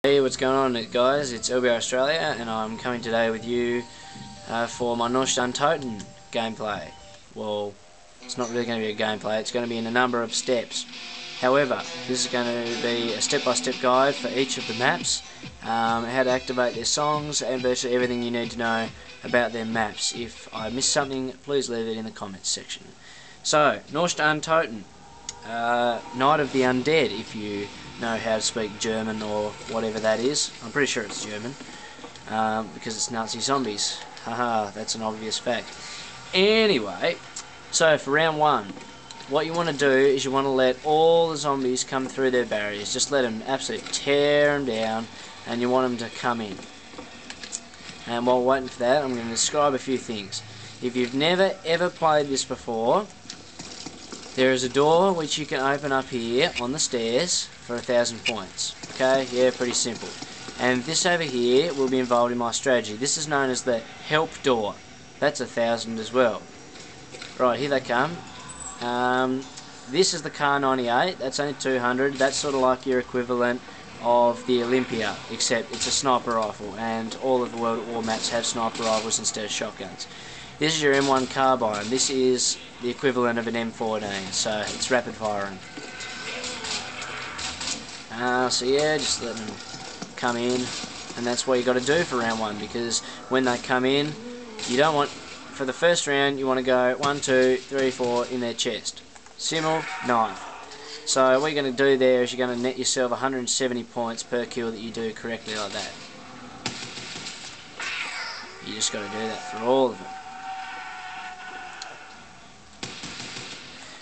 Hey, what's going on guys? It's LBR Australia and I'm coming today with you for my Naucht Untoten gameplay. Well, it's not really going to be a gameplay, it's going to be in a number of steps. However, this is going to be a step-by-step guide for each of the maps, how to activate their songs and virtually everything you need to know about their maps. If I miss something, please leave it in the comments section. So, Naucht Untoten, Night of the Undead, if you know how to speak German or whatever that is. I'm pretty sure it's German, because it's Nazi zombies. Haha, that's an obvious fact. Anyway, so for round one, what you want to do is you want to let all the zombies come through their barriers. Just let them absolutely tear them down, and you want them to come in. And while waiting for that, I'm going to describe a few things. If you've never ever played this before, there is a door which you can open up here on the stairs for 1,000 points. Okay, yeah, pretty simple. And this over here will be involved in my strategy. This is known as the help door. That's 1,000 as well. Right, here they come. This is the Car 98. That's only 200. That's sort of like your equivalent of the Olympia, except it's a sniper rifle, and all of the World at War maps have sniper rifles instead of shotguns. This is your M1 carbine. This is the equivalent of an M14, so it's rapid firing. So yeah, just let them come in, and that's what you got to do for round one, because when they come in, you don't want, for the first round, you want to go 1, 2, 3, 4 in their chest. Simmel, knife. So what you're going to do there is you're going to net yourself 170 points per kill that you do correctly like that. You just got to do that for all of them.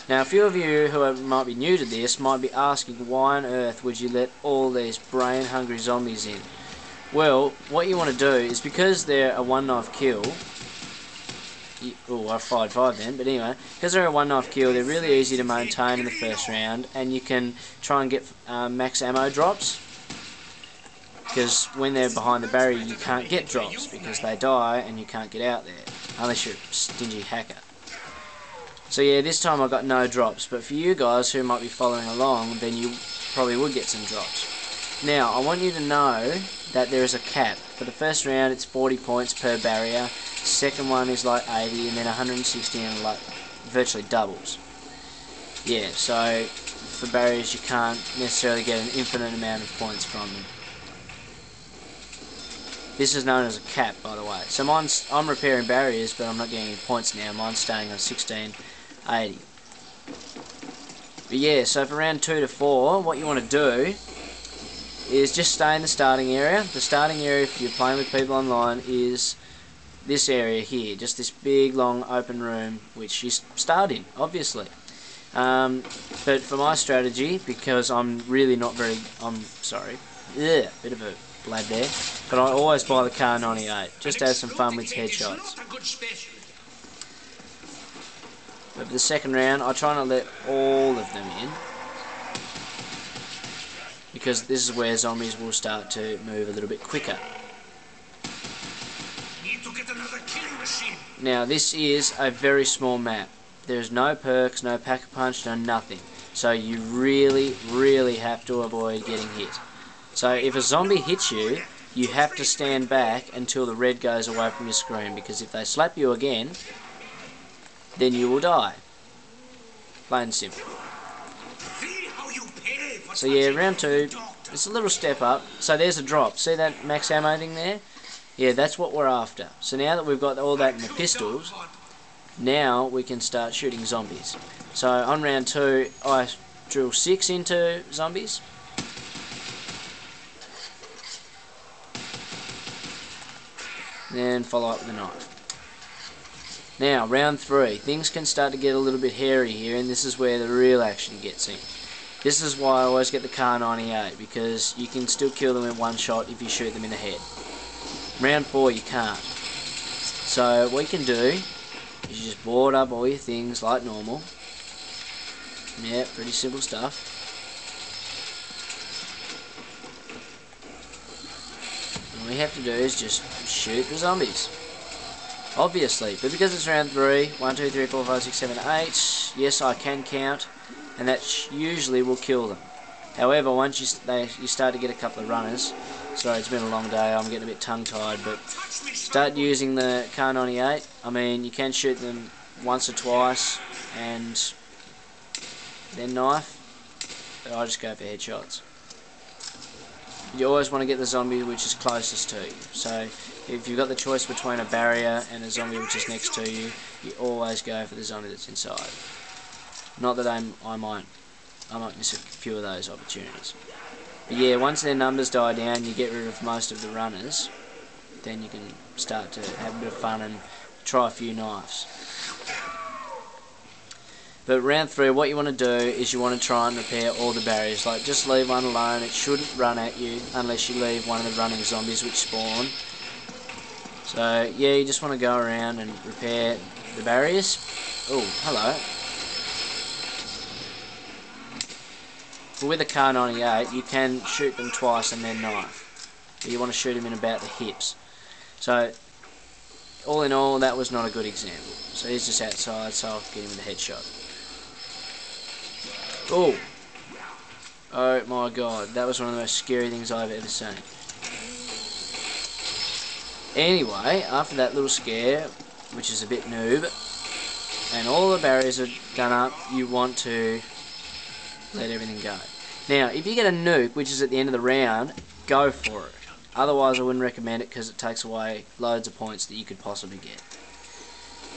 Now, a few of you who might be new to this might be asking, why on earth would you let all these brain-hungry zombies in? Well, what you want to do is, because they're a one-knife kill... Oh, I fired 5 then, but anyway, because they're a one-knife kill, they're really easy to maintain in the first round, and you can try and get max ammo drops, because when they're behind the barrier you can't get drops, because they die and you can't get out there, unless you're a stingy hacker. So yeah, this time I got no drops, but for you guys who might be following along, then you probably would get some drops. Now, I want you to know that there is a cap. For the first round it's 40 points per barrier, second one is like 80, and then 160, and like virtually doubles. Yeah, so for barriers you can't necessarily get an infinite amount of points from them. This is known as a cap, by the way. So I'm repairing barriers, but I'm not getting any points now. Mine's staying on 1680. But yeah, so for round 2 to 4, what you want to do is just stay in the starting area. The starting area, if you're playing with people online, is this area here. Just this big, long, open room, which you start in, obviously. But for my strategy, because I'm really not very... bit of a blab there. But I always buy the Car 98, just to have some fun with headshots. But for the second round, I try not to let all of them in, because this is where zombies will start to move a little bit quicker. Now, this is a very small map. There's no perks, no pack-a-punch, no nothing. So you really, really have to avoid getting hit. So if a zombie hits you, you have to stand back until the red goes away from your screen, because if they slap you again, then you will die. Plain and simple. So yeah, round 2, it's a little step up. So there's a drop. See that max ammo thing there? Yeah, that's what we're after. So now that we've got all that in the pistols, now we can start shooting zombies. So on round 2, I drill 6 into zombies. Then follow up with a knife. Now, round 3, things can start to get a little bit hairy here, and this is where the real action gets in. This is why I always get the Car 98, because you can still kill them in one shot if you shoot them in the head. Round 4 you can't. So what you can do is you just board up all your things like normal. Yeah, pretty simple stuff. And all you have to do is just shoot the zombies. Obviously, but because it's round 3, 1, 2, 3, 4, 5, 6, 7, 8, yes, I can count, and that usually will kill them. However, once you start to get a couple of runners, sorry, it's been a long day, I'm getting a bit tongue-tied, but start using the Kar 98. I mean, you can shoot them once or twice and then knife, but I just go for headshots. You always want to get the zombie which is closest to you. So if you've got the choice between a barrier and a zombie which is next to you, you always go for the zombie that's inside. Not that I might miss a few of those opportunities. But yeah, once their numbers die down, you get rid of most of the runners, then you can start to have a bit of fun and try a few knives. But round 3, what you want to do is you want to try and repair all the barriers. Like, just leave one alone. It shouldn't run at you unless you leave one of the running zombies which spawn. So yeah, you just want to go around and repair the barriers. Oh, hello. But with a Kar 98, you can shoot them twice and then knife. But you want to shoot them in about the hips. So all in all, that was not a good example. So he's just outside, so I'll get him with a headshot. Oh! Oh my god, that was one of the most scary things I've ever seen. Anyway, after that little scare, which is a bit noob, and all the barriers are done up, you want to let everything go. Now, if you get a nuke, which is at the end of the round, go for it. Otherwise, I wouldn't recommend it because it takes away loads of points that you could possibly get.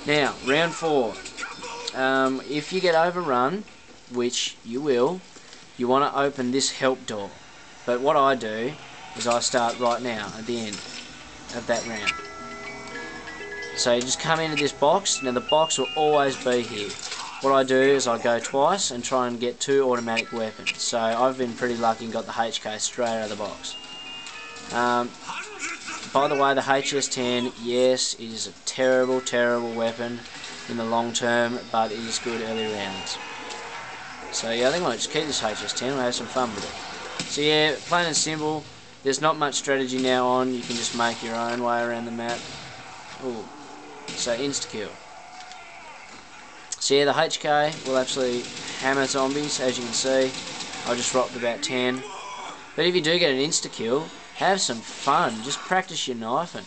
Now, round 4. If you get overrun, which you will, you want to open this help door. But what I do is I start right now at the end of that round. So you just come into this box. Now the box will always be here. What I do is I go twice and try and get 2 automatic weapons. So I've been pretty lucky and got the HK straight out of the box. By the way, the HS-10, yes, it is a terrible, terrible weapon in the long term, but it is good early rounds. So yeah, I think I might just keep this HS-10, we'll have some fun with it. So yeah, plain and simple, there's not much strategy now on, you can just make your own way around the map. Ooh. So insta-kill. So yeah, the HK will absolutely hammer zombies, as you can see. I just rocked about 10. But if you do get an insta-kill, have some fun, just practice your knifing.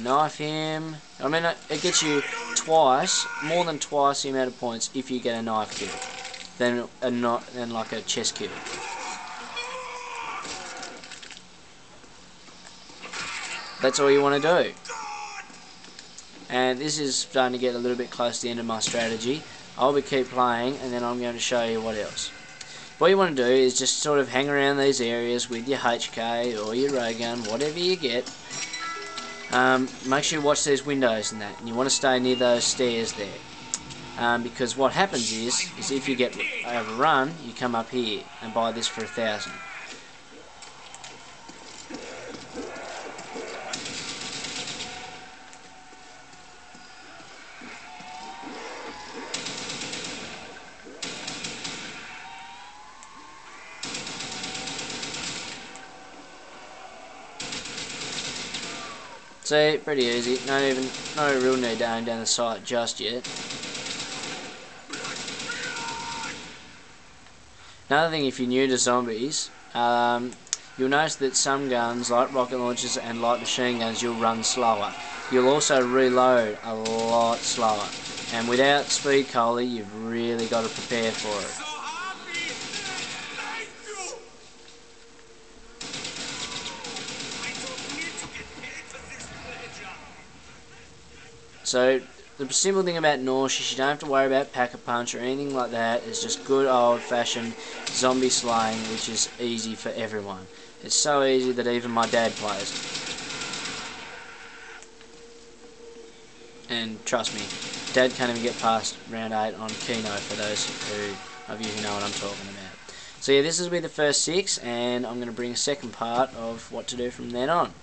Knife him. I mean, it gets you twice, more than twice the amount of points if you get a knife kill than like a chest kill. That's all you want to do. And this is starting to get a little bit close to the end of my strategy. I'll keep playing and then I'm going to show you what else. What you want to do is just sort of hang around these areas with your HK or your ray gun, whatever you get. Make sure you watch these windows and that, and you want to stay near those stairs there. Because what happens is if you get overrun, you come up here and buy this for 1,000. See, pretty easy. No real need to aim down the sight just yet. Another thing, if you're new to zombies, you'll notice that some guns, like rocket launchers and light machine guns, you'll run slower. You'll also reload a lot slower. And without speed cola, you've really got to prepare for it. So the simple thing about Naucht is you don't have to worry about pack-a-punch or anything like that. It's just good old-fashioned zombie slaying, which is easy for everyone. It's so easy that even my dad plays. And trust me, Dad can't even get past round 8 on Kino for those of you who know what I'm talking about. So yeah, this will be the first 6, and I'm going to bring a second part of what to do from then on.